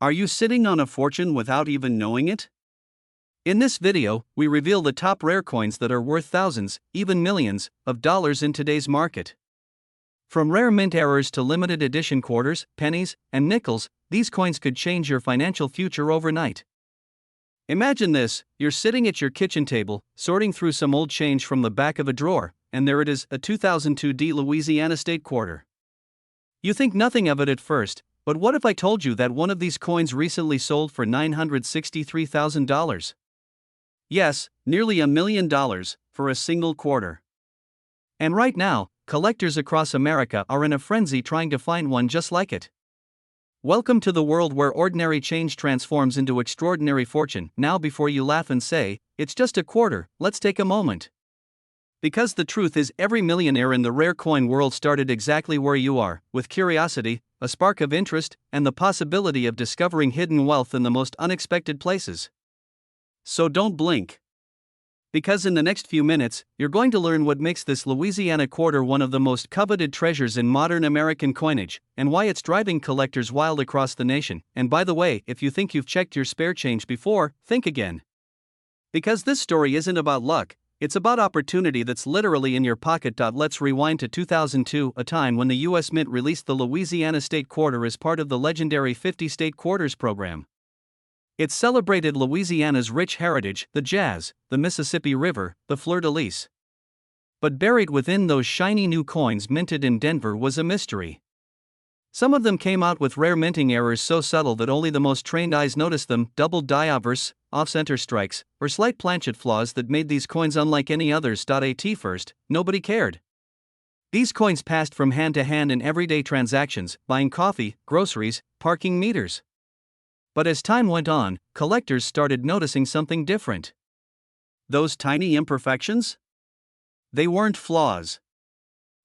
Are you sitting on a fortune without even knowing it? In this video, we reveal the top rare coins that are worth thousands, even millions, of dollars in today's market. From rare mint errors to limited edition quarters, pennies, and nickels, these coins could change your financial future overnight. Imagine this: you're sitting at your kitchen table, sorting through some old change from the back of a drawer, and there it is, a 2002 Louisiana State quarter. You think nothing of it at first, but what if I told you that one of these coins recently sold for $963,000? Yes, nearly $1 million for a single quarter. And right now, collectors across America are in a frenzy trying to find one just like it. Welcome to the world where ordinary change transforms into extraordinary fortune. Now, before you laugh and say, "It's just a quarter," let's take a moment. Because the truth is, every millionaire in the rare coin world started exactly where you are, with curiosity, a spark of interest, and the possibility of discovering hidden wealth in the most unexpected places. So don't blink. Because in the next few minutes, you're going to learn what makes this Louisiana quarter one of the most coveted treasures in modern American coinage, and why it's driving collectors wild across the nation. And by the way, if you think you've checked your spare change before, think again. Because this story isn't about luck, it's about opportunity that's literally in your pocket. Let's rewind to 2002, a time when the U.S. Mint released the Louisiana State Quarter as part of the legendary 50 State Quarters program. It celebrated Louisiana's rich heritage, the jazz, the Mississippi River, the fleur-de-lis. But buried within those shiny new coins minted in Denver was a mystery. Some of them came out with rare minting errors so subtle that only the most trained eyes noticed them: double die obverse, off-center strikes, or slight planchet flaws that made these coins unlike any others. At first, nobody cared. These coins passed from hand to hand in everyday transactions, buying coffee, groceries, parking meters. But as time went on, collectors started noticing something different. Those tiny imperfections? They weren't flaws.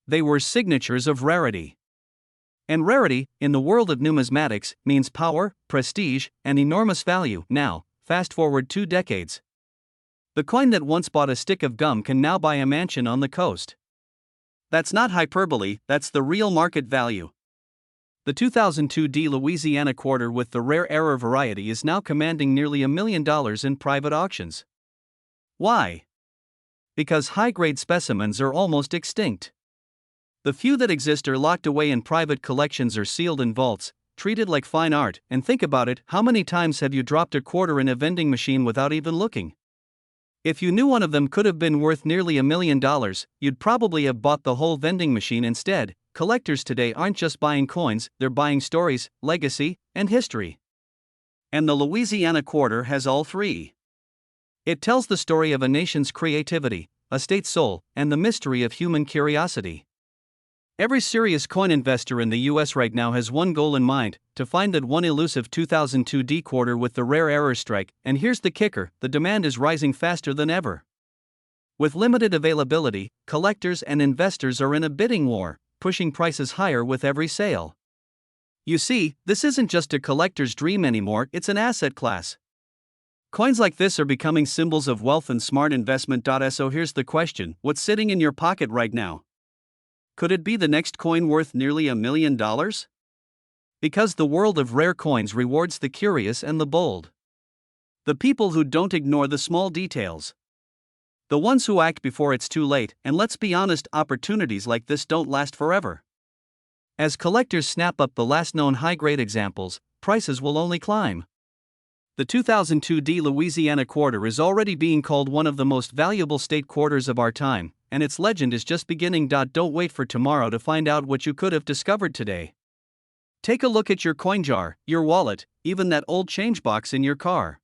They were signatures of rarity. And rarity, in the world of numismatics, means power, prestige, and enormous value. Now, fast forward 2 decades. The coin that once bought a stick of gum can now buy a mansion on the coast. That's not hyperbole, that's the real market value. The 2002 Louisiana quarter with the rare error variety is now commanding nearly $1 million in private auctions. Why? Because high-grade specimens are almost extinct. The few that exist are locked away in private collections or sealed in vaults, treated like fine art. And think about it: how many times have you dropped a quarter in a vending machine without even looking? If you knew one of them could have been worth nearly $1 million, you'd probably have bought the whole vending machine instead. Collectors today aren't just buying coins, they're buying stories, legacy, and history. And the Louisiana quarter has all three. It tells the story of a nation's creativity, a state's soul, and the mystery of human curiosity. Every serious coin investor in the US right now has one goal in mind: to find that one elusive 2002 quarter with the rare error strike. And here's the kicker: the demand is rising faster than ever. With limited availability, collectors and investors are in a bidding war, pushing prices higher with every sale. You see, this isn't just a collector's dream anymore, it's an asset class. Coins like this are becoming symbols of wealth and smart investment. So here's the question: what's sitting in your pocket right now? Could it be the next coin worth nearly $1 million? Because the world of rare coins rewards the curious and the bold. The people who don't ignore the small details. The ones who act before it's too late. And let's be honest, opportunities like this don't last forever. As collectors snap up the last known high-grade examples, prices will only climb. The 2002 Louisiana quarter is already being called one of the most valuable state quarters of our time, and its legend is just beginning. Don't wait for tomorrow to find out what you could have discovered today. Take a look at your coin jar, your wallet, even that old change box in your car.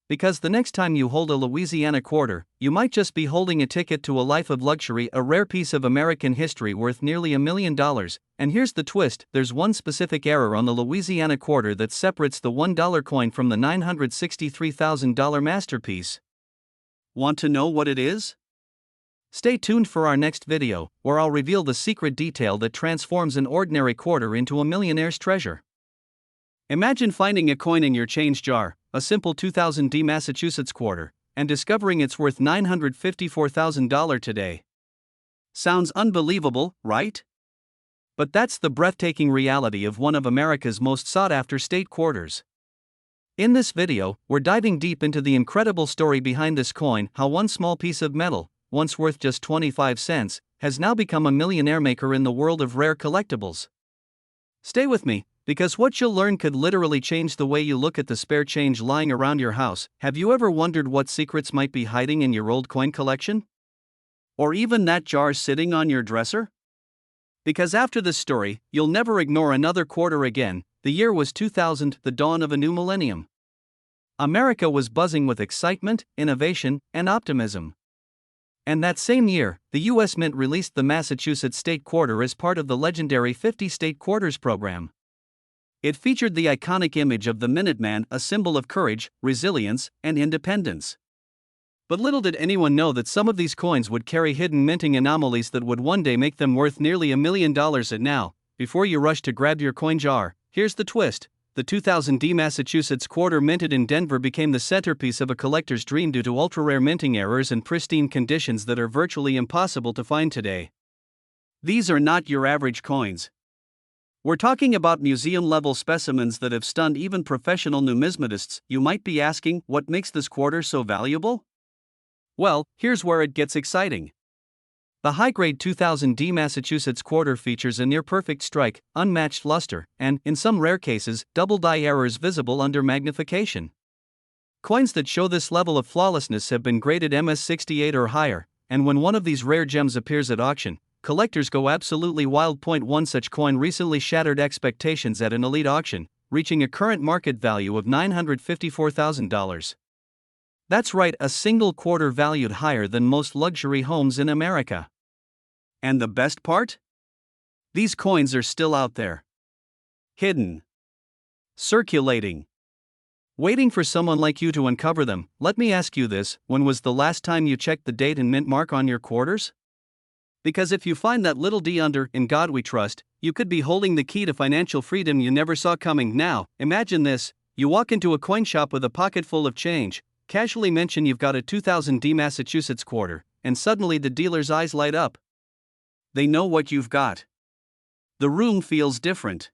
Because the next time you hold a Louisiana quarter, you might just be holding a ticket to a life of luxury, a rare piece of American history worth nearly $1 million. And here's the twist: there's one specific error on the Louisiana quarter that separates the $1 coin from the $963,000 masterpiece. Want to know what it is? Stay tuned for our next video, where I'll reveal the secret detail that transforms an ordinary quarter into a millionaire's treasure. Imagine finding a coin in your change jar, a simple 2000 Massachusetts quarter, and discovering it's worth $954,000 today. Sounds unbelievable, right? But that's the breathtaking reality of one of America's most sought-after state quarters. In this video, we're diving deep into the incredible story behind this coin, how one small piece of metal, once worth just 25 cents, has now become a millionaire maker in the world of rare collectibles. Stay with me, because what you'll learn could literally change the way you look at the spare change lying around your house. Have you ever wondered what secrets might be hiding in your old coin collection? Or even that jar sitting on your dresser? Because after this story, you'll never ignore another quarter again. The year was 2000, the dawn of a new millennium. America was buzzing with excitement, innovation, and optimism. And that same year, the U.S. Mint released the Massachusetts State Quarter as part of the legendary 50 State Quarters program. It featured the iconic image of the Minuteman, a symbol of courage, resilience, and independence. But little did anyone know that some of these coins would carry hidden minting anomalies that would one day make them worth nearly $1 million. And now, before you rush to grab your coin jar, here's the twist. The 2000 Massachusetts quarter minted in Denver became the centerpiece of a collector's dream due to ultra-rare minting errors and pristine conditions that are virtually impossible to find today. These are not your average coins. We're talking about museum-level specimens that have stunned even professional numismatists. You might be asking, what makes this quarter so valuable? Well, here's where it gets exciting. The high-grade 2000 Massachusetts quarter features a near-perfect strike, unmatched luster, and, in some rare cases, double die errors visible under magnification. Coins that show this level of flawlessness have been graded MS68 or higher, and when one of these rare gems appears at auction, collectors go absolutely wild. One such coin recently shattered expectations at an elite auction, reaching a current market value of $954,000. That's right, a single quarter valued higher than most luxury homes in America. And the best part? These coins are still out there. Hidden. Circulating. Waiting for someone like you to uncover them. Let me ask you this, when was the last time you checked the date and mint mark on your quarters? Because if you find that little D under "In God We Trust," you could be holding the key to financial freedom you never saw coming. Now, imagine this, you walk into a coin shop with a pocket full of change, casually mention you've got a 2000 Massachusetts quarter, and suddenly the dealer's eyes light up. They know what you've got. The room feels different.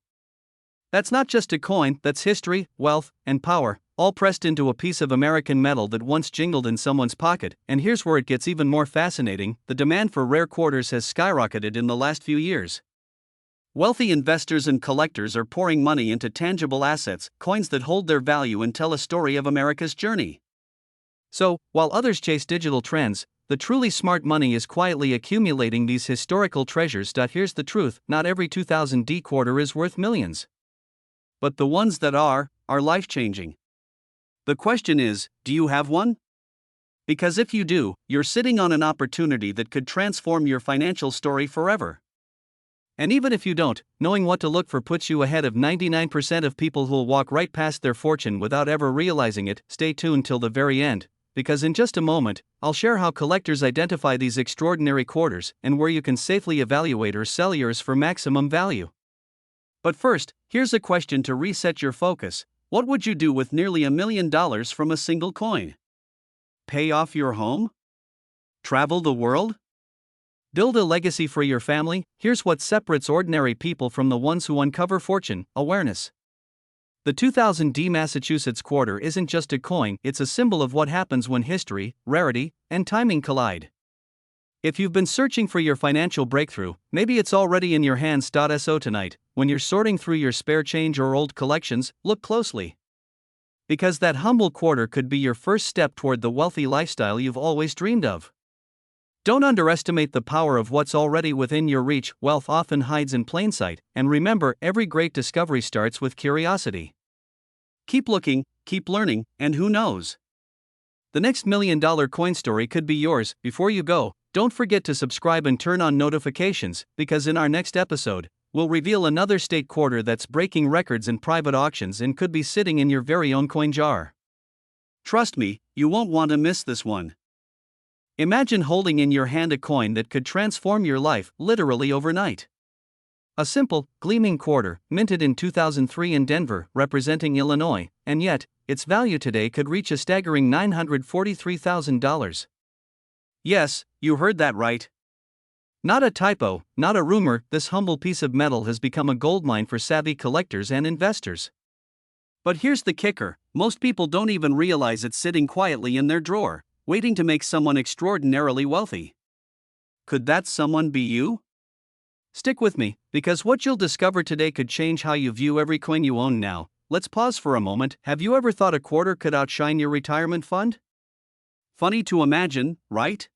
That's not just a coin, that's history, wealth, and power, all pressed into a piece of American metal that once jingled in someone's pocket. And here's where it gets even more fascinating, the demand for rare quarters has skyrocketed in the last few years. Wealthy investors and collectors are pouring money into tangible assets, coins that hold their value and tell a story of America's journey. So, while others chase digital trends, the truly smart money is quietly accumulating these historical treasures. Here's the truth, not every 2000 quarter is worth millions. But the ones that are life-changing. The question is, do you have one? Because if you do, you're sitting on an opportunity that could transform your financial story forever. And even if you don't, knowing what to look for puts you ahead of 99% of people who'll walk right past their fortune without ever realizing it. Stay tuned till the very end, because in just a moment, I'll share how collectors identify these extraordinary quarters and where you can safely evaluate or sell yours for maximum value. But first, here's a question to reset your focus. What would you do with nearly $1 million from a single coin? Pay off your home? Travel the world? Build a legacy for your family? Here's what separates ordinary people from the ones who uncover fortune: awareness. The 2000 Massachusetts quarter isn't just a coin, it's a symbol of what happens when history, rarity, and timing collide. If you've been searching for your financial breakthrough, maybe it's already in your hands. So tonight, when you're sorting through your spare change or old collections, look closely. Because that humble quarter could be your first step toward the wealthy lifestyle you've always dreamed of. Don't underestimate the power of what's already within your reach. Wealth often hides in plain sight, and remember, every great discovery starts with curiosity. Keep looking, keep learning, and who knows? The next $1 million coin story could be yours. Before you go, don't forget to subscribe and turn on notifications, because in our next episode, we'll reveal another state quarter that's breaking records in private auctions and could be sitting in your very own coin jar. Trust me, you won't want to miss this one. Imagine holding in your hand a coin that could transform your life, literally overnight. A simple, gleaming quarter, minted in 2003 in Denver, representing Illinois, and yet, its value today could reach a staggering $943,000. Yes, you heard that right. Not a typo, not a rumor, this humble piece of metal has become a goldmine for savvy collectors and investors. But here's the kicker: most people don't even realize it's sitting quietly in their drawer, waiting to make someone extraordinarily wealthy. Could that someone be you? Stick with me, because what you'll discover today could change how you view every coin you own now. Let's pause for a moment. Have you ever thought a quarter could outshine your retirement fund? Funny to imagine, right?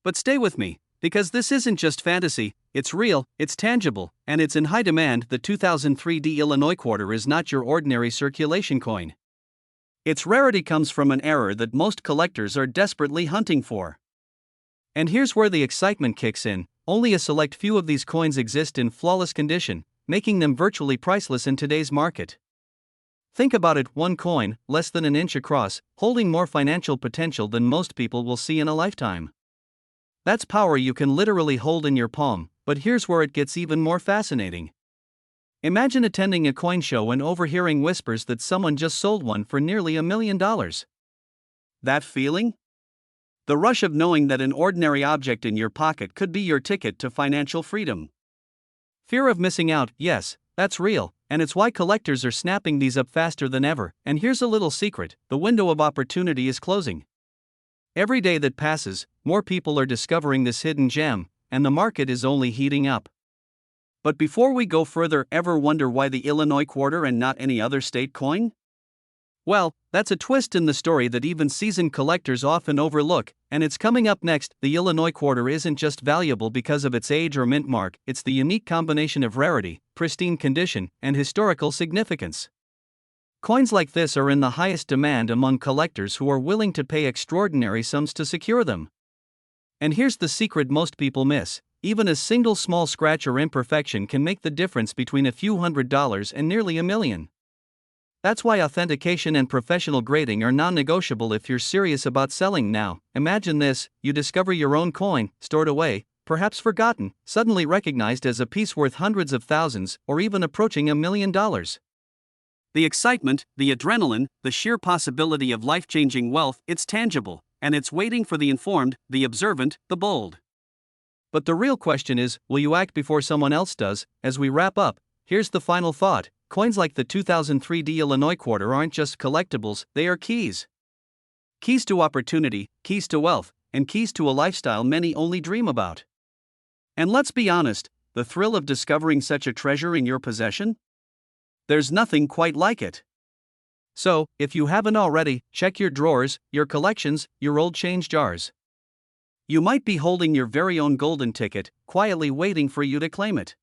But stay with me, because this isn't just fantasy, it's real, it's tangible, and it's in high demand. The 2003 Illinois quarter is not your ordinary circulation coin. Its rarity comes from an error that most collectors are desperately hunting for. And here's where the excitement kicks in: only a select few of these coins exist in flawless condition, making them virtually priceless in today's market. Think about it: one coin, less than an inch across, holding more financial potential than most people will see in a lifetime. That's power you can literally hold in your palm, but here's where it gets even more fascinating. Imagine attending a coin show and overhearing whispers that someone just sold one for nearly $1 million. That feeling? The rush of knowing that an ordinary object in your pocket could be your ticket to financial freedom. Fear of missing out, yes, that's real, and it's why collectors are snapping these up faster than ever. And here's a little secret: the window of opportunity is closing. Every day that passes, more people are discovering this hidden gem, and the market is only heating up. But before we go further, ever wonder why the Illinois quarter and not any other state coin? Well, that's a twist in the story that even seasoned collectors often overlook, and it's coming up next. The Illinois quarter isn't just valuable because of its age or mint mark, it's the unique combination of rarity, pristine condition, and historical significance. Coins like this are in the highest demand among collectors who are willing to pay extraordinary sums to secure them. And here's the secret most people miss: even a single small scratch or imperfection can make the difference between a few $100s and nearly $1 million. That's why authentication and professional grading are non-negotiable if you're serious about selling now. Imagine this: you discover your own coin, stored away, perhaps forgotten, suddenly recognized as a piece worth hundreds of thousands, or even approaching $1 million. The excitement, the adrenaline, the sheer possibility of life-changing wealth, it's tangible, and it's waiting for the informed, the observant, the bold. But the real question is, will you act before someone else does? As we wrap up, here's the final thought: coins like the 2003 Illinois quarter aren't just collectibles, they are keys. Keys to opportunity, keys to wealth, and keys to a lifestyle many only dream about. And let's be honest, the thrill of discovering such a treasure in your possession? There's nothing quite like it. So, if you haven't already, check your drawers, your collections, your old change jars. You might be holding your very own golden ticket, quietly waiting for you to claim it.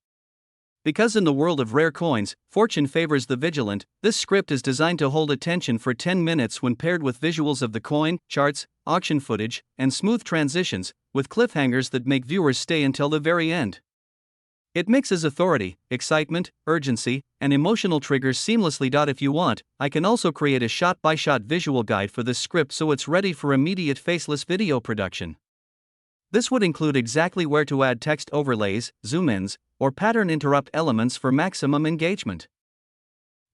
Because in the world of rare coins, fortune favors the vigilant, this script is designed to hold attention for 10 minutes when paired with visuals of the coin, charts, auction footage, and smooth transitions, with cliffhangers that make viewers stay until the very end. It mixes authority, excitement, urgency, and emotional triggers seamlessly. If you want, I can also create a shot-by-shot visual guide for this script so it's ready for immediate faceless video production. This would include exactly where to add text overlays, zoom-ins, or pattern interrupt elements for maximum engagement.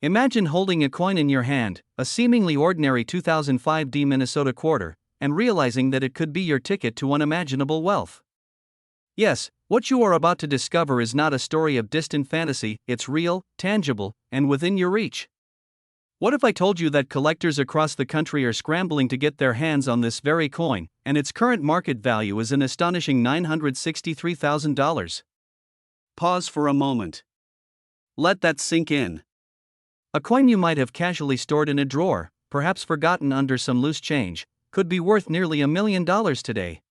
Imagine holding a coin in your hand, a seemingly ordinary 2005 Minnesota quarter, and realizing that it could be your ticket to unimaginable wealth. Yes, what you are about to discover is not a story of distant fantasy, it's real, tangible, and within your reach. What if I told you that collectors across the country are scrambling to get their hands on this very coin, and its current market value is an astonishing $963,000? Pause for a moment. Let that sink in. A coin you might have casually stored in a drawer, perhaps forgotten under some loose change, could be worth nearly $1 million today.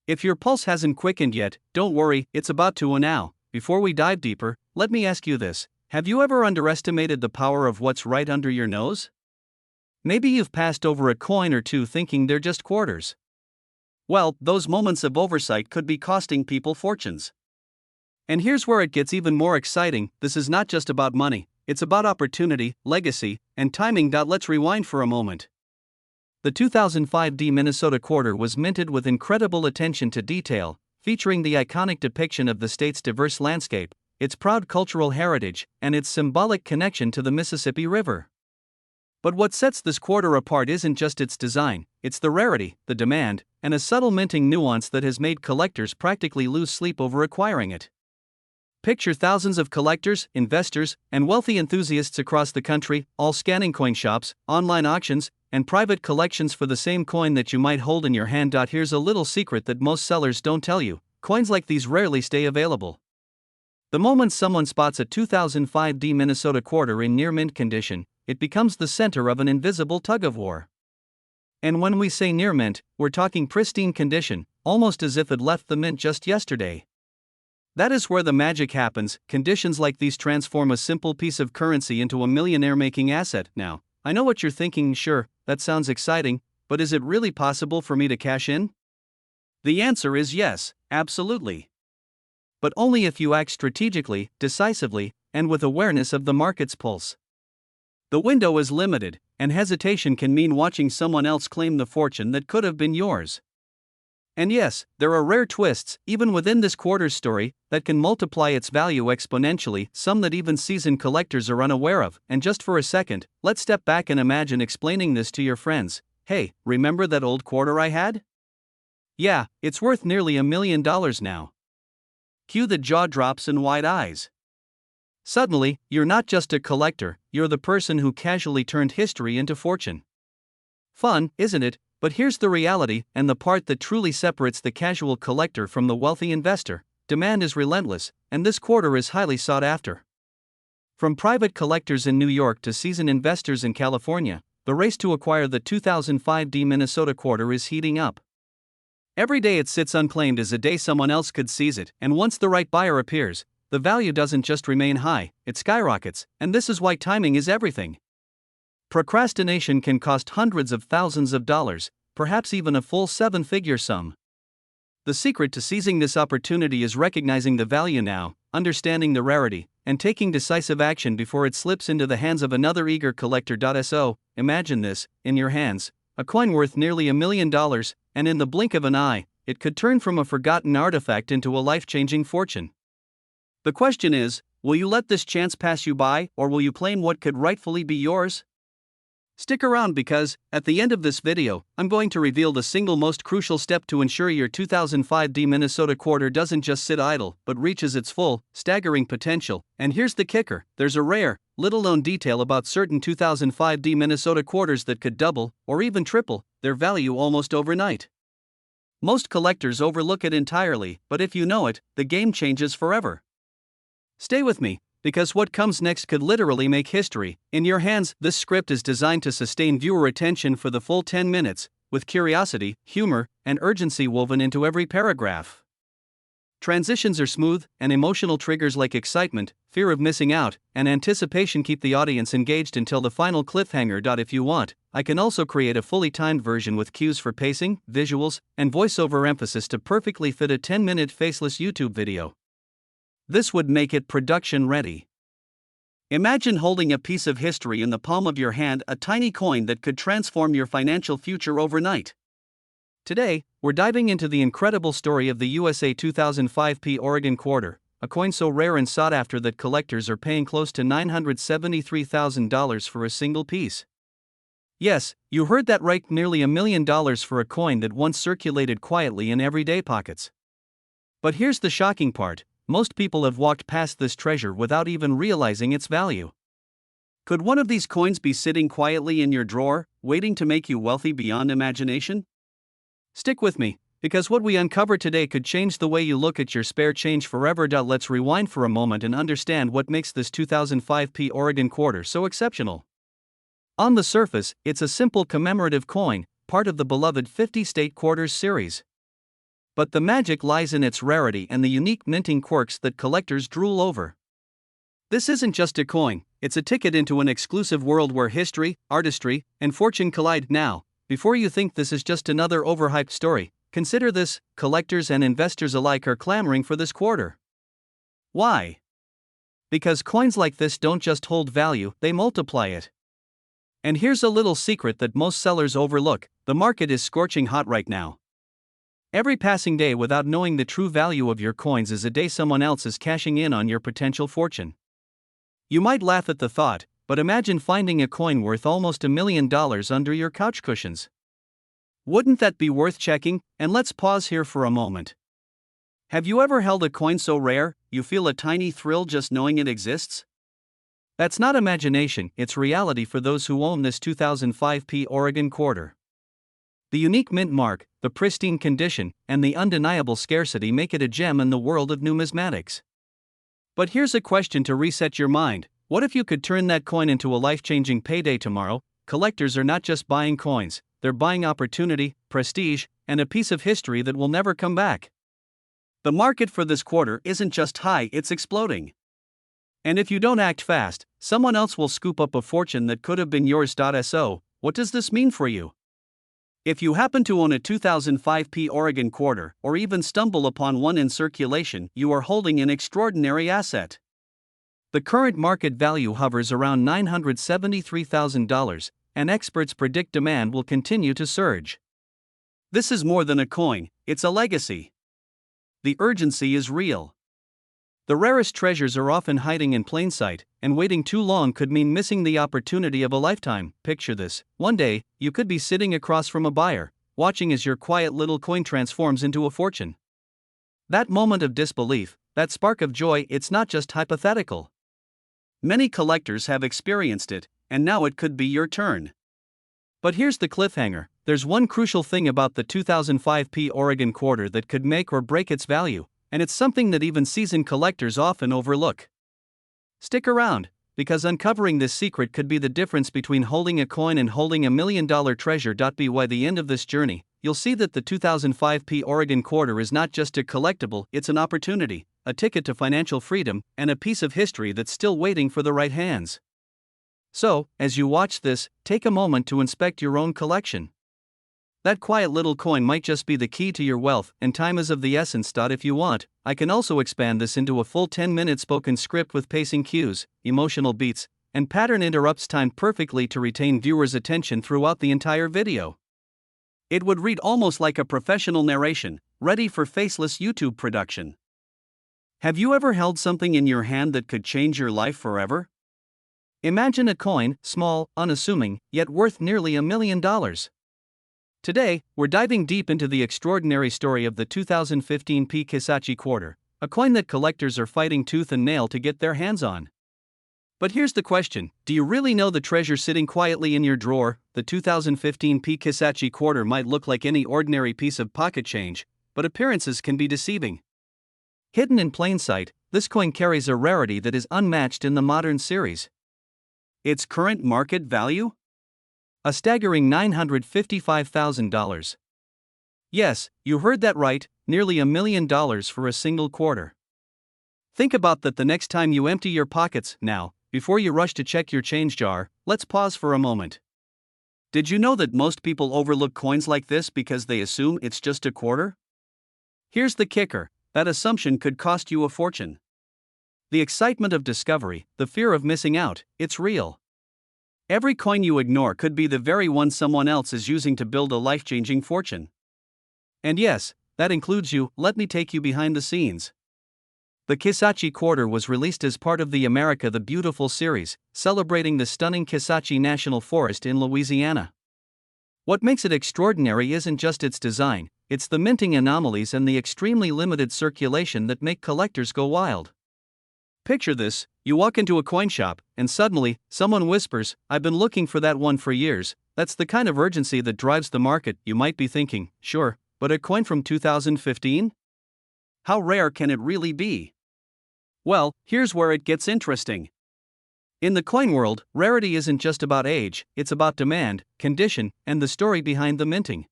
If your pulse hasn't quickened yet, don't worry, it's about to now. Before we dive deeper, let me ask you this: have you ever underestimated the power of what's right under your nose? Maybe you've passed over a coin or two thinking they're just quarters. Well, those moments of oversight could be costing people fortunes. And here's where it gets even more exciting: this is not just about money, it's about opportunity, legacy, and timing. Let's rewind for a moment. The 2005 Minnesota quarter was minted with incredible attention to detail, featuring the iconic depiction of the state's diverse landscape, its proud cultural heritage, and its symbolic connection to the Mississippi River. But what sets this quarter apart isn't just its design, it's the rarity, the demand, and a subtle minting nuance that has made collectors practically lose sleep over acquiring it. Picture thousands of collectors, investors, and wealthy enthusiasts across the country, all scanning coin shops, online auctions, and private collections for the same coin that you might hold in your hand. Here's a little secret that most sellers don't tell you: coins like these rarely stay available. The moment someone spots a 2005D Minnesota quarter in near mint condition, it becomes the center of an invisible tug-of-war. And when we say near mint, we're talking pristine condition, almost as if it left the mint just yesterday. That is where the magic happens. Conditions like these transform a simple piece of currency into a millionaire-making asset. Now, I know what you're thinking. Sure, that sounds exciting, but is it really possible for me to cash in? The answer is yes, absolutely. But only if you act strategically, decisively, and with awareness of the market's pulse. The window is limited, and hesitation can mean watching someone else claim the fortune that could have been yours. And yes, there are rare twists, even within this quarter's story, that can multiply its value exponentially, some that even seasoned collectors are unaware of. And just for a second, let's step back and imagine explaining this to your friends. Hey, remember that old quarter I had? Yeah, it's worth nearly $1 million now. Cue the jaw drops and wide eyes. Suddenly, you're not just a collector, you're the person who casually turned history into fortune. Fun, isn't it? But here's the reality, and the part that truly separates the casual collector from the wealthy investor: demand is relentless, and this quarter is highly sought after. From private collectors in New York to seasoned investors in California, the race to acquire the 2005D Minnesota quarter is heating up. Every day it sits unclaimed is a day someone else could seize it, and once the right buyer appears, the value doesn't just remain high, it skyrockets, and this is why timing is everything. Procrastination can cost hundreds of thousands of dollars, perhaps even a full seven-figure sum. The secret to seizing this opportunity is recognizing the value now, understanding the rarity, and taking decisive action before it slips into the hands of another eager collector. So, imagine this: in your hands, a coin worth nearly $1 million, and in the blink of an eye, it could turn from a forgotten artifact into a life-changing fortune. The question is, will you let this chance pass you by, or will you claim what could rightfully be yours? Stick around because, at the end of this video, I'm going to reveal the single most crucial step to ensure your 2005D Minnesota quarter doesn't just sit idle, but reaches its full, staggering potential. And here's the kicker: there's a rare, little-known detail about certain 2005D Minnesota quarters that could double, or even triple, their value almost overnight. Most collectors overlook it entirely, but if you know it, the game changes forever. Stay with me, because what comes next could literally make history. In your hands, this script is designed to sustain viewer attention for the full 10 minutes, with curiosity, humor, and urgency woven into every paragraph. Transitions are smooth, and emotional triggers like excitement, fear of missing out, and anticipation keep the audience engaged until the final cliffhanger. If you want, I can also create a fully timed version with cues for pacing, visuals, and voiceover emphasis to perfectly fit a 10-minute faceless YouTube video. This would make it production ready. Imagine holding a piece of history in the palm of your hand, a tiny coin that could transform your financial future overnight. Today, we're diving into the incredible story of the USA 2005P Oregon quarter, a coin so rare and sought after that collectors are paying close to $973,000 for a single piece. Yes, you heard that right, nearly $1 million for a coin that once circulated quietly in everyday pockets. But here's the shocking part: most people have walked past this treasure without even realizing its value. Could one of these coins be sitting quietly in your drawer, waiting to make you wealthy beyond imagination? Stick with me, because what we uncover today could change the way you look at your spare change forever. Let's rewind for a moment and understand what makes this 2005P Oregon quarter so exceptional. On the surface, it's a simple commemorative coin, part of the beloved 50-state quarters series. But the magic lies in its rarity and the unique minting quirks that collectors drool over. This isn't just a coin, it's a ticket into an exclusive world where history, artistry, and fortune collide. Now, before you think this is just another overhyped story, consider this: collectors and investors alike are clamoring for this quarter. Why? Because coins like this don't just hold value, they multiply it. And here's a little secret that most sellers overlook: the market is scorching hot right now. Every passing day without knowing the true value of your coins is a day someone else is cashing in on your potential fortune. You might laugh at the thought, but imagine finding a coin worth almost $1 million under your couch cushions. Wouldn't that be worth checking? And let's pause here for a moment. Have you ever held a coin so rare, you feel a tiny thrill just knowing it exists? That's not imagination, it's reality for those who own this 2005p Oregon quarter. The unique mint mark, the pristine condition, and the undeniable scarcity make it a gem in the world of numismatics. But here's a question to reset your mind: what if you could turn that coin into a life-changing payday tomorrow? Collectors are not just buying coins, they're buying opportunity, prestige, and a piece of history that will never come back. The market for this quarter isn't just high, it's exploding. And if you don't act fast, someone else will scoop up a fortune that could have been yours. So, what does this mean for you? If you happen to own a 2005p Oregon quarter, or even stumble upon one in circulation, you are holding an extraordinary asset. The current market value hovers around $973,000, and experts predict demand will continue to surge. This is more than a coin, it's a legacy. The urgency is real. The rarest treasures are often hiding in plain sight, and waiting too long could mean missing the opportunity of a lifetime. Picture this: one day, you could be sitting across from a buyer, watching as your quiet little coin transforms into a fortune. That moment of disbelief, that spark of joy, it's not just hypothetical. Many collectors have experienced it, and now it could be your turn. But here's the cliffhanger: there's one crucial thing about the 2005p Oregon quarter that could make or break its value, and it's something that even seasoned collectors often overlook. Stick around, because uncovering this secret could be the difference between holding a coin and holding $1 million treasure. By the end of this journey, you'll see that the 2005p Oregon quarter is not just a collectible, it's an opportunity, a ticket to financial freedom, and a piece of history that's still waiting for the right hands. So, as you watch this, take a moment to inspect your own collection. That quiet little coin might just be the key to your wealth, and time is of the essence. If you want, I can also expand this into a full 10-minute spoken script with pacing cues, emotional beats, and pattern interrupts timed perfectly to retain viewers' attention throughout the entire video. It would read almost like a professional narration, ready for faceless YouTube production. Have you ever held something in your hand that could change your life forever? Imagine a coin, small, unassuming, yet worth nearly $1 million. Today, we're diving deep into the extraordinary story of the 2015p Kisatchie quarter, a coin that collectors are fighting tooth and nail to get their hands on. But here's the question: do you really know the treasure sitting quietly in your drawer? The 2015p Kisatchie quarter might look like any ordinary piece of pocket change, but appearances can be deceiving. Hidden in plain sight, this coin carries a rarity that is unmatched in the modern series. Its current market value? A staggering $955,000. Yes, you heard that right, nearly $1 million for a single quarter. Think about that the next time you empty your pockets. Now, before you rush to check your change jar, let's pause for a moment. Did you know that most people overlook coins like this because they assume it's just a quarter? Here's the kicker: that assumption could cost you a fortune. The excitement of discovery, the fear of missing out, it's real. Every coin you ignore could be the very one someone else is using to build a life-changing fortune. And yes, that includes you. Let me take you behind the scenes. The Kisatchie quarter was released as part of the America the Beautiful series, celebrating the stunning Kisatchie National Forest in Louisiana. What makes it extraordinary isn't just its design, it's the minting anomalies and the extremely limited circulation that make collectors go wild. Picture this: you walk into a coin shop, and suddenly, someone whispers, "I've been looking for that one for years." That's the kind of urgency that drives the market. You might be thinking, sure, but a coin from 2015? How rare can it really be? Well, here's where it gets interesting. In the coin world, rarity isn't just about age, it's about demand, condition, and the story behind the minting.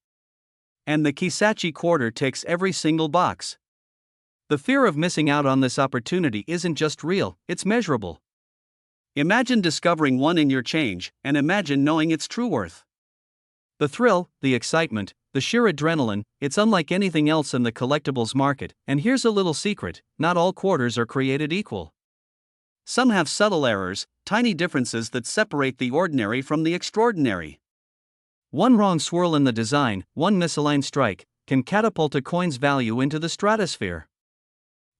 And the Kisatchie quarter ticks every single box. The fear of missing out on this opportunity isn't just real, it's measurable. Imagine discovering one in your change, and imagine knowing its true worth. The thrill, the excitement, the sheer adrenaline, it's unlike anything else in the collectibles market. And here's a little secret: not all quarters are created equal. Some have subtle errors, tiny differences that separate the ordinary from the extraordinary. One wrong swirl in the design, one misaligned strike, can catapult a coin's value into the stratosphere.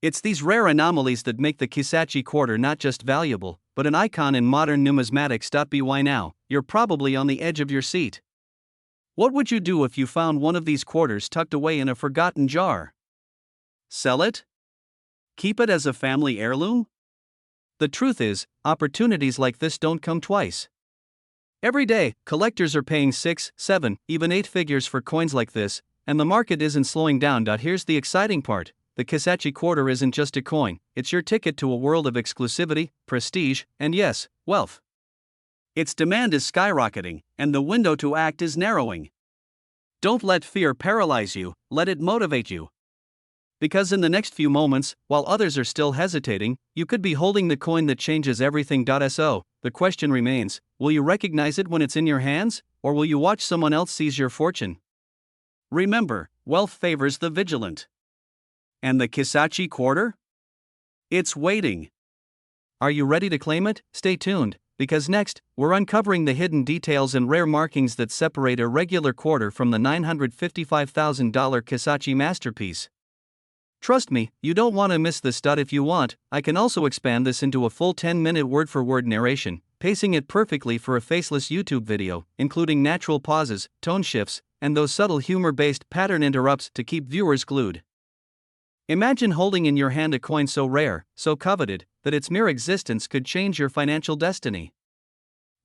It's these rare anomalies that make the Kisatchie quarter not just valuable, but an icon in modern numismatics. By now, you're probably on the edge of your seat. What would you do if you found one of these quarters tucked away in a forgotten jar? Sell it? Keep it as a family heirloom? The truth is, opportunities like this don't come twice. Every day, collectors are paying 6, 7, even 8 figures for coins like this, and the market isn't slowing down. Here's the exciting part: the Kisatchie quarter isn't just a coin, it's your ticket to a world of exclusivity, prestige, and yes, wealth. Its demand is skyrocketing, and the window to act is narrowing. Don't let fear paralyze you, let it motivate you. Because in the next few moments, while others are still hesitating, you could be holding the coin that changes everything. So, the question remains: will you recognize it when it's in your hands, or will you watch someone else seize your fortune? Remember, wealth favors the vigilant. And the Kisatchie quarter? It's waiting. Are you ready to claim it? Stay tuned, because next, we're uncovering the hidden details and rare markings that separate a regular quarter from the $955,000 Kisatchie masterpiece. Trust me, you don't want to miss this. If you want, I can also expand this into a full 10-minute word-for-word narration, pacing it perfectly for a faceless YouTube video, including natural pauses, tone shifts, and those subtle humor-based pattern interrupts to keep viewers glued. Imagine holding in your hand a coin so rare, so coveted, that its mere existence could change your financial destiny.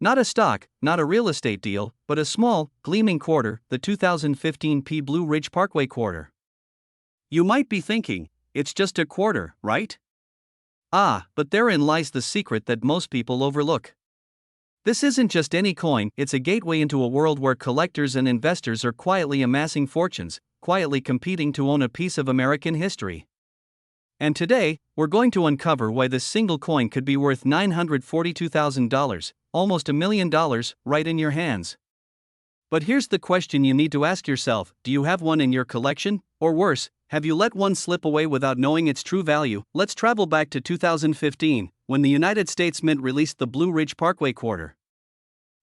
Not a stock, not a real estate deal, but a small, gleaming quarter, the 2015 P Blue Ridge Parkway quarter. You might be thinking, it's just a quarter, right? Ah, but therein lies the secret that most people overlook. This isn't just any coin, it's a gateway into a world where collectors and investors are quietly amassing fortunes, quietly competing to own a piece of American history. And today, we're going to uncover why this single coin could be worth $942,000, almost $1 million, right in your hands. But here's the question you need to ask yourself: do you have one in your collection? Or worse, have you let one slip away without knowing its true value? Let's travel back to 2015, when the United States Mint released the Blue Ridge Parkway quarter.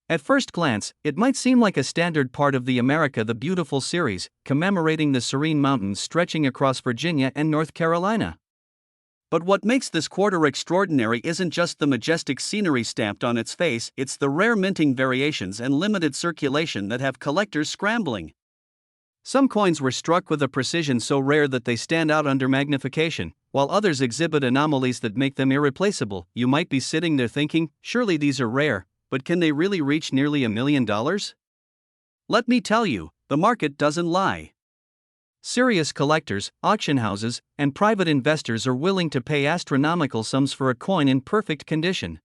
At first glance, it might seem like a standard part of the America the Beautiful series, commemorating the serene mountains stretching across Virginia and North Carolina. But what makes this quarter extraordinary isn't just the majestic scenery stamped on its face, it's the rare minting variations and limited circulation that have collectors scrambling. Some coins were struck with a precision so rare that they stand out under magnification, while others exhibit anomalies that make them irreplaceable. You might be sitting there thinking, surely these are rare, but can they really reach nearly $1 million? Let me tell you, the market doesn't lie. Serious collectors, auction houses, and private investors are willing to pay astronomical sums for a coin in perfect condition.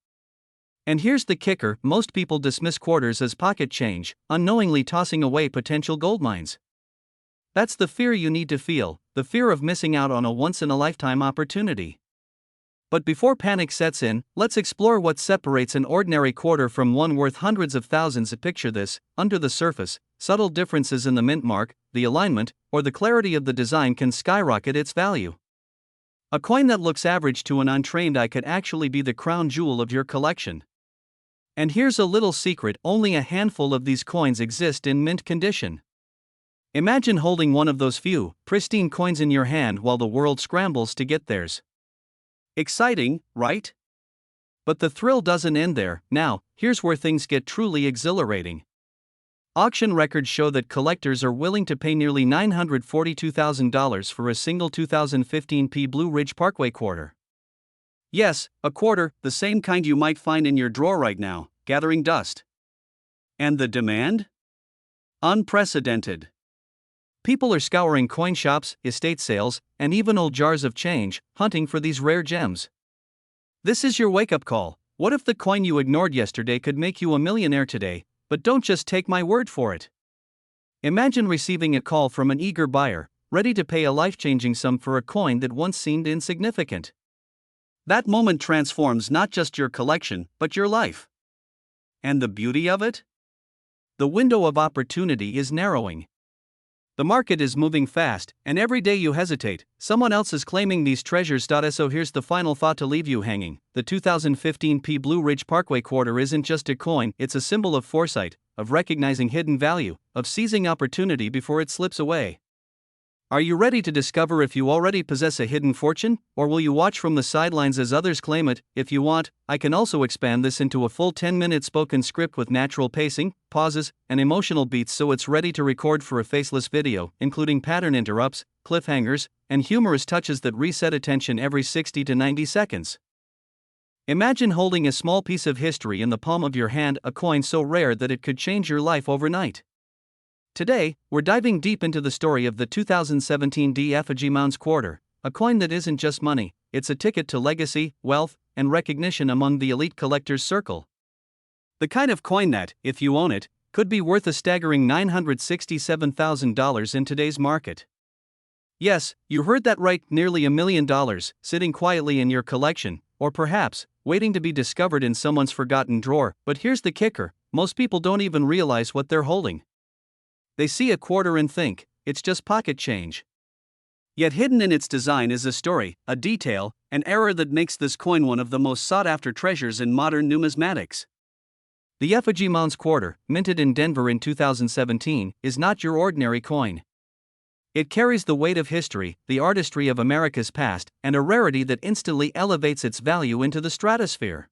And here's the kicker: most people dismiss quarters as pocket change, unknowingly tossing away potential goldmines. That's the fear you need to feel, the fear of missing out on a once-in-a-lifetime opportunity. But before panic sets in, let's explore what separates an ordinary quarter from one worth hundreds of thousands. Picture this: under the surface, subtle differences in the mint mark, the alignment, or the clarity of the design can skyrocket its value. A coin that looks average to an untrained eye could actually be the crown jewel of your collection. And here's a little secret: only a handful of these coins exist in mint condition. Imagine holding one of those few, pristine coins in your hand while the world scrambles to get theirs. Exciting, right? But the thrill doesn't end there. Now, here's where things get truly exhilarating. Auction records show that collectors are willing to pay nearly $942,000 for a single 2015 P Blue Ridge Parkway quarter. Yes, a quarter, the same kind you might find in your drawer right now, gathering dust. And the demand? Unprecedented. People are scouring coin shops, estate sales, and even old jars of change, hunting for these rare gems. This is your wake-up call. What if the coin you ignored yesterday could make you a millionaire today? But don't just take my word for it. Imagine receiving a call from an eager buyer, ready to pay a life-changing sum for a coin that once seemed insignificant. That moment transforms not just your collection, but your life. And the beauty of it? The window of opportunity is narrowing. The market is moving fast, and every day you hesitate, someone else is claiming these treasures. So here's the final thought to leave you hanging: the 2015 P Blue Ridge Parkway quarter isn't just a coin, it's a symbol of foresight, of recognizing hidden value, of seizing opportunity before it slips away. Are you ready to discover if you already possess a hidden fortune, or will you watch from the sidelines as others claim it? If you want, I can also expand this into a full 10-minute spoken script with natural pacing, pauses, and emotional beats so it's ready to record for a faceless video, including pattern interrupts, cliffhangers, and humorous touches that reset attention every 60 to 90 seconds. Imagine holding a small piece of history in the palm of your hand, a coin so rare that it could change your life overnight. Today, we're diving deep into the story of the 2017 D-Effigy Mounds Quarter, a coin that isn't just money, it's a ticket to legacy, wealth, and recognition among the elite collectors' circle. The kind of coin that, if you own it, could be worth a staggering $967,000 in today's market. Yes, you heard that right, nearly $1 million, sitting quietly in your collection, or perhaps, waiting to be discovered in someone's forgotten drawer. But here's the kicker, most people don't even realize what they're holding. They see a quarter and think, it's just pocket change. Yet hidden in its design is a story, a detail, an error that makes this coin one of the most sought-after treasures in modern numismatics. The Effigy Mounds Quarter, minted in Denver in 2017, is not your ordinary coin. It carries the weight of history, the artistry of America's past, and a rarity that instantly elevates its value into the stratosphere.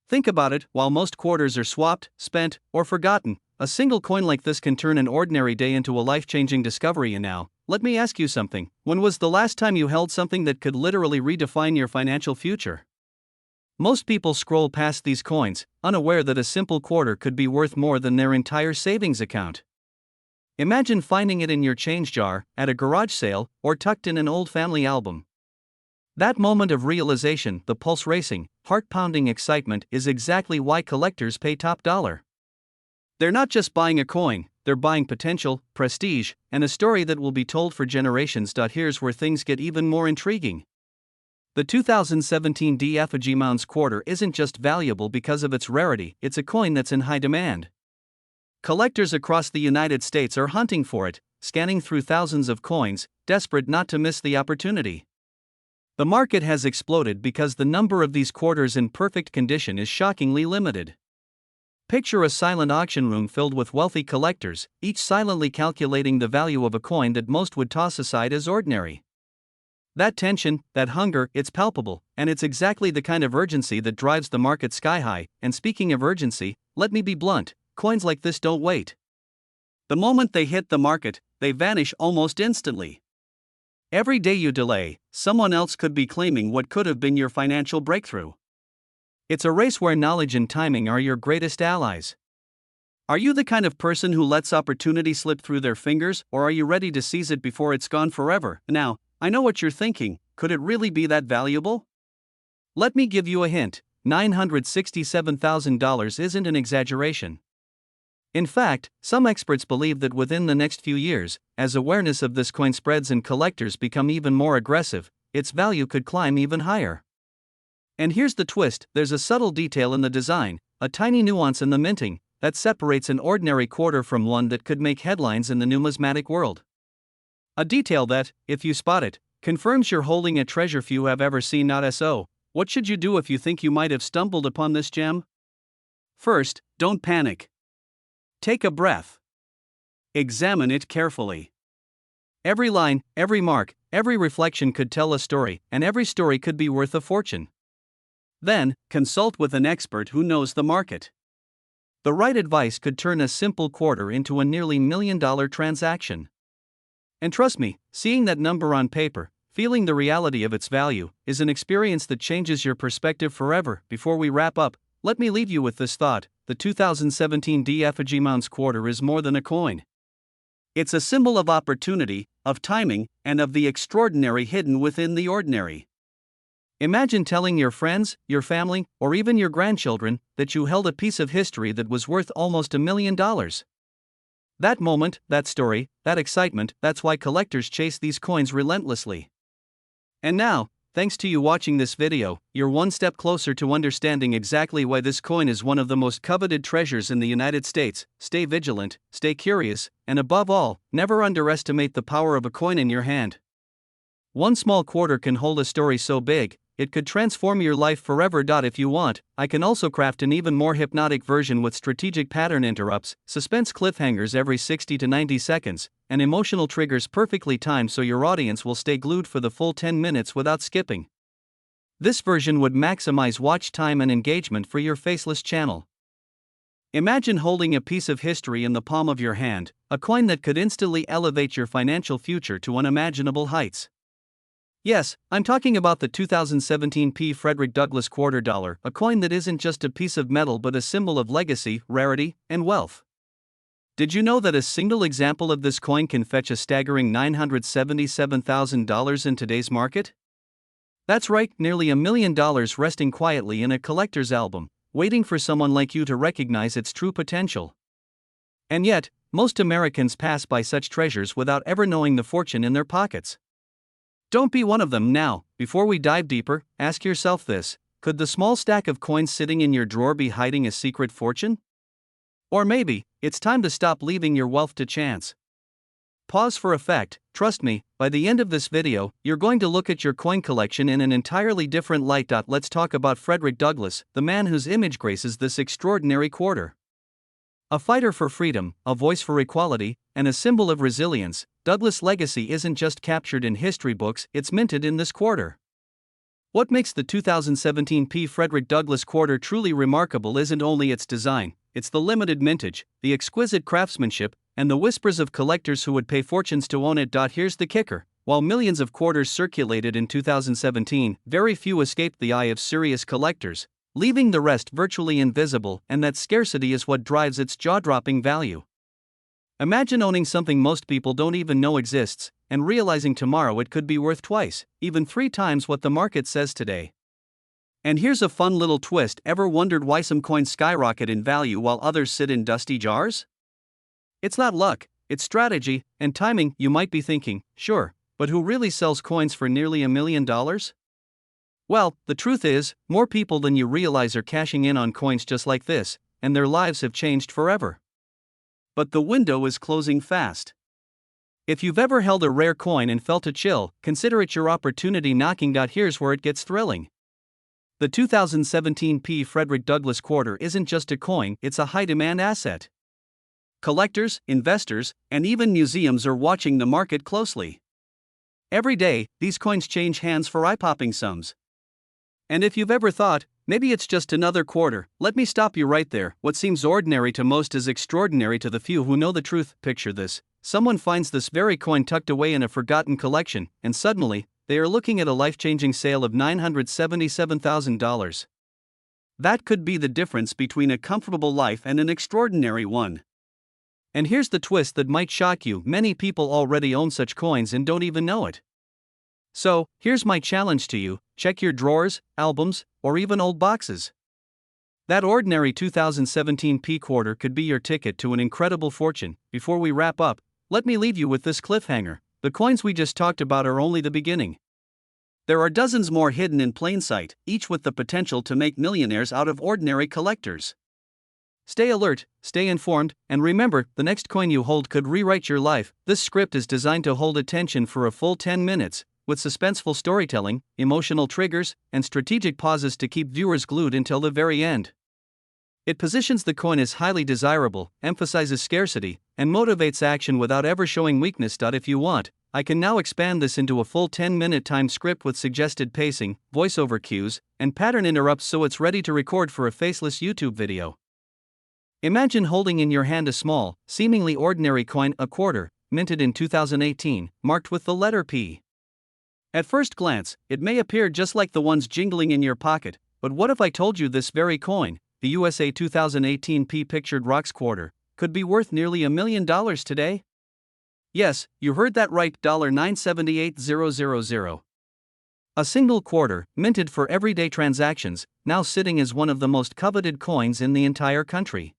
Think about it, while most quarters are swapped, spent, or forgotten, a single coin like this can turn an ordinary day into a life-changing discovery. And now, let me ask you something. When was the last time you held something that could literally redefine your financial future? Most people scroll past these coins, unaware that a simple quarter could be worth more than their entire savings account. Imagine finding it in your change jar, at a garage sale, or tucked in an old family album. That moment of realization, the pulse racing, heart-pounding excitement, is exactly why collectors pay top dollar. They're not just buying a coin, they're buying potential, prestige, and a story that will be told for generations. Here's where things get even more intriguing. The 2017 D-Effigy Mounds Quarter isn't just valuable because of its rarity, it's a coin that's in high demand. Collectors across the United States are hunting for it, scanning through thousands of coins, desperate not to miss the opportunity. The market has exploded because the number of these quarters in perfect condition is shockingly limited. Picture a silent auction room filled with wealthy collectors, each silently calculating the value of a coin that most would toss aside as ordinary. That tension, that hunger, it's palpable, and it's exactly the kind of urgency that drives the market sky high. And speaking of urgency, let me be blunt, coins like this don't wait. The moment they hit the market, they vanish almost instantly. Every day you delay, someone else could be claiming what could have been your financial breakthrough. It's a race where knowledge and timing are your greatest allies. Are you the kind of person who lets opportunity slip through their fingers, or are you ready to seize it before it's gone forever? Now, I know what you're thinking, could it really be that valuable? Let me give you a hint, $967,000 isn't an exaggeration. In fact, some experts believe that within the next few years, as awareness of this coin spreads and collectors become even more aggressive, its value could climb even higher. And here's the twist, there's a subtle detail in the design, a tiny nuance in the minting, that separates an ordinary quarter from one that could make headlines in the numismatic world. A detail that, if you spot it, confirms you're holding a treasure few have ever seen. Not so. What should you do if you think you might have stumbled upon this gem? First, don't panic. Take a breath. Examine it carefully. Every line, every mark, every reflection could tell a story, and every story could be worth a fortune. Then, consult with an expert who knows the market. The right advice could turn a simple quarter into a nearly $1 million transaction. And trust me, seeing that number on paper, feeling the reality of its value, is an experience that changes your perspective forever. Before we wrap up, let me leave you with this thought, the 2017 D-Effigy Mounds Quarter is more than a coin. It's a symbol of opportunity, of timing, and of the extraordinary hidden within the ordinary. Imagine telling your friends, your family, or even your grandchildren that you held a piece of history that was worth almost $1 million. That moment, that story, that excitement, that's why collectors chase these coins relentlessly. And now, thanks to you watching this video, you're one step closer to understanding exactly why this coin is one of the most coveted treasures in the United States. Stay vigilant, stay curious, and above all, never underestimate the power of a coin in your hand. One small quarter can hold a story so big it could transform your life forever. If you want, I can also craft an even more hypnotic version with strategic pattern interrupts, suspense cliffhangers every 60 to 90 seconds, and emotional triggers perfectly timed so your audience will stay glued for the full 10 minutes without skipping. This version would maximize watch time and engagement for your faceless channel. Imagine holding a piece of history in the palm of your hand, a coin that could instantly elevate your financial future to unimaginable heights. Yes, I'm talking about the 2017 P. Frederick Douglass Quarter Dollar, a coin that isn't just a piece of metal but a symbol of legacy, rarity, and wealth. Did you know that a single example of this coin can fetch a staggering $977,000 in today's market? That's right, nearly $1 million resting quietly in a collector's album, waiting for someone like you to recognize its true potential. And yet, most Americans pass by such treasures without ever knowing the fortune in their pockets. Don't be one of them. Now, before we dive deeper, ask yourself this: could the small stack of coins sitting in your drawer be hiding a secret fortune? Or maybe, it's time to stop leaving your wealth to chance. Pause for effect. Trust me, by the end of this video, you're going to look at your coin collection in an entirely different light. Let's talk about Frederick Douglass, the man whose image graces this extraordinary quarter. A fighter for freedom, a voice for equality, and a symbol of resilience, Douglass' legacy isn't just captured in history books, it's minted in this quarter. What makes the 2017 P. Frederick Douglass quarter truly remarkable isn't only its design, it's the limited mintage, the exquisite craftsmanship, and the whispers of collectors who would pay fortunes to own it. Here's the kicker: while millions of quarters circulated in 2017, very few escaped the eye of serious collectors, leaving the rest virtually invisible, and that scarcity is what drives its jaw-dropping value. Imagine owning something most people don't even know exists, and realizing tomorrow it could be worth twice, even 3 times what the market says today. And here's a fun little twist: ever wondered why some coins skyrocket in value while others sit in dusty jars? It's not luck, it's strategy and timing. You might be thinking, sure, but who really sells coins for nearly $1 million? Well, the truth is, more people than you realize are cashing in on coins just like this, and their lives have changed forever. But the window is closing fast. If you've ever held a rare coin and felt a chill, consider it your opportunity knocking. Here's where it gets thrilling. The 2017 P. Frederick Douglass quarter isn't just a coin, it's a high-demand asset. Collectors, investors, and even museums are watching the market closely. Every day, these coins change hands for eye-popping sums. And if you've ever thought, maybe it's just another quarter, let me stop you right there. What seems ordinary to most is extraordinary to the few who know the truth. Picture this: someone finds this very coin tucked away in a forgotten collection, and suddenly, they are looking at a life-changing sale of $977,000. That could be the difference between a comfortable life and an extraordinary one. And here's the twist that might shock you: many people already own such coins and don't even know it. So, here's my challenge to you: check your drawers, albums, or even old boxes. That ordinary 2017 P quarter could be your ticket to an incredible fortune. Before we wrap up, let me leave you with this cliffhanger: the coins we just talked about are only the beginning. There are dozens more hidden in plain sight, each with the potential to make millionaires out of ordinary collectors. Stay alert, stay informed, and remember, the next coin you hold could rewrite your life. This script is designed to hold attention for a full 10 minutes, with suspenseful storytelling, emotional triggers, and strategic pauses to keep viewers glued until the very end. It positions the coin as highly desirable, emphasizes scarcity, and motivates action without ever showing weakness. If you want, I can now expand this into a full 10-minute timed script with suggested pacing, voiceover cues, and pattern interrupts so it's ready to record for a faceless YouTube video. Imagine holding in your hand a small, seemingly ordinary coin, a quarter, minted in 2018, marked with the letter P. At first glance, it may appear just like the ones jingling in your pocket, but what if I told you this very coin, the USA 2018 P Pictured Rocks quarter, could be worth nearly $1 million today? Yes, you heard that right, $978,000. A single quarter, minted for everyday transactions, now sitting as one of the most coveted coins in the entire country.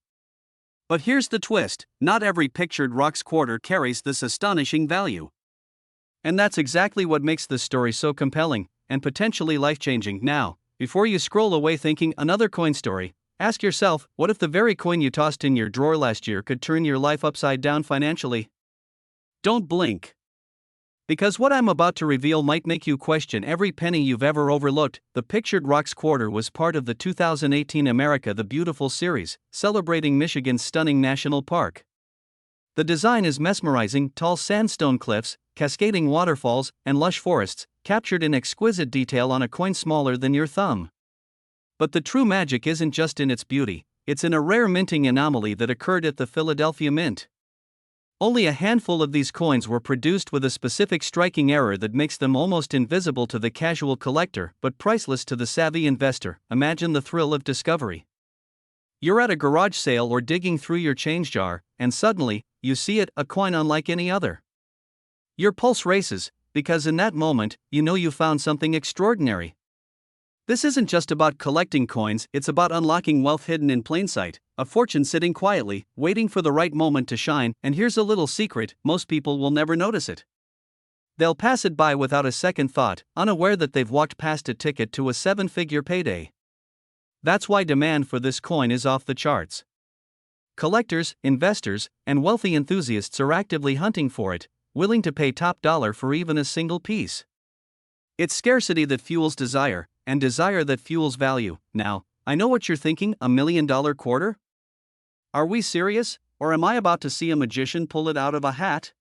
But here's the twist: not every Pictured Rocks quarter carries this astonishing value. And that's exactly what makes this story so compelling, and potentially life-changing. Now, before you scroll away thinking another coin story, ask yourself, what if the very coin you tossed in your drawer last year could turn your life upside down financially? Don't blink. Because what I'm about to reveal might make you question every penny you've ever overlooked. The Pictured Rocks Quarter was part of the 2018 America the Beautiful series, celebrating Michigan's stunning national park. The design is mesmerizing: tall sandstone cliffs, cascading waterfalls, and lush forests, captured in exquisite detail on a coin smaller than your thumb. But the true magic isn't just in its beauty, it's in a rare minting anomaly that occurred at the Philadelphia Mint. Only a handful of these coins were produced with a specific striking error that makes them almost invisible to the casual collector but priceless to the savvy investor. Imagine the thrill of discovery. You're at a garage sale or digging through your change jar, and suddenly, you see it, a coin unlike any other. Your pulse races, because in that moment, you know you found something extraordinary. This isn't just about collecting coins, it's about unlocking wealth hidden in plain sight, a fortune sitting quietly, waiting for the right moment to shine. And here's a little secret: most people will never notice it. They'll pass it by without a second thought, unaware that they've walked past a ticket to a seven-figure payday. That's why demand for this coin is off the charts. Collectors, investors, and wealthy enthusiasts are actively hunting for it, willing to pay top dollar for even a single piece. It's scarcity that fuels desire, and desire that fuels value. Now, I know what you're thinking: $1 million quarter? Are we serious, or am I about to see a magician pull it out of a hat?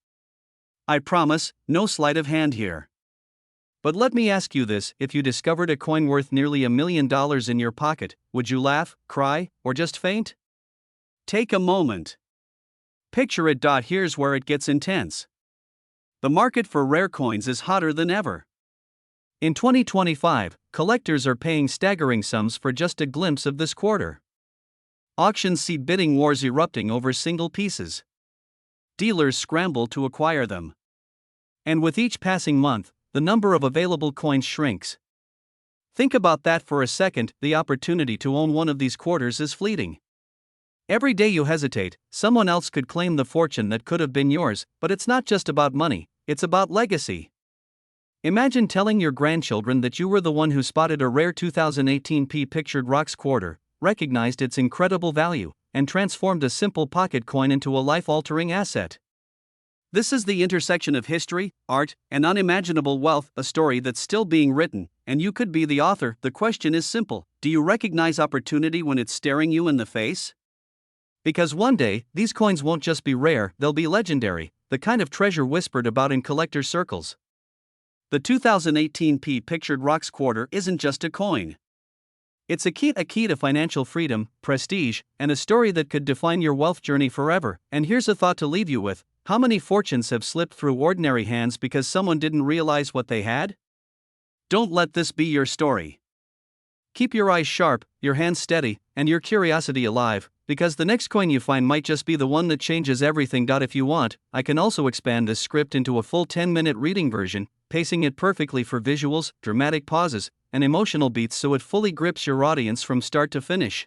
I promise, no sleight of hand here. But let me ask you this: if you discovered a coin worth nearly $1 million in your pocket, would you laugh, cry, or just faint? Take a moment. Picture it. Here's where it gets intense. The market for rare coins is hotter than ever. In 2025, collectors are paying staggering sums for just a glimpse of this quarter. Auctions see bidding wars erupting over single pieces. Dealers scramble to acquire them. And with each passing month, the number of available coins shrinks. Think about that for a second: the opportunity to own one of these quarters is fleeting. Every day you hesitate, someone else could claim the fortune that could have been yours. But it's not just about money, it's about legacy. Imagine telling your grandchildren that you were the one who spotted a rare 2018 Pictured Rocks quarter, recognized its incredible value, and transformed a simple pocket coin into a life-altering asset. This is the intersection of history, art, and unimaginable wealth, a story that's still being written, and you could be the author. The question is simple: do you recognize opportunity when it's staring you in the face? Because one day, these coins won't just be rare, they'll be legendary, the kind of treasure whispered about in collector circles. The 2018 Pictured Rocks quarter isn't just a coin. It's a key to financial freedom, prestige, and a story that could define your wealth journey forever. And here's a thought to leave you with: how many fortunes have slipped through ordinary hands because someone didn't realize what they had? Don't let this be your story. Keep your eyes sharp, your hands steady, and your curiosity alive, because the next coin you find might just be the one that changes everything. If you want, I can also expand this script into a full 10-minute reading version, pacing it perfectly for visuals, dramatic pauses, and emotional beats so it fully grips your audience from start to finish.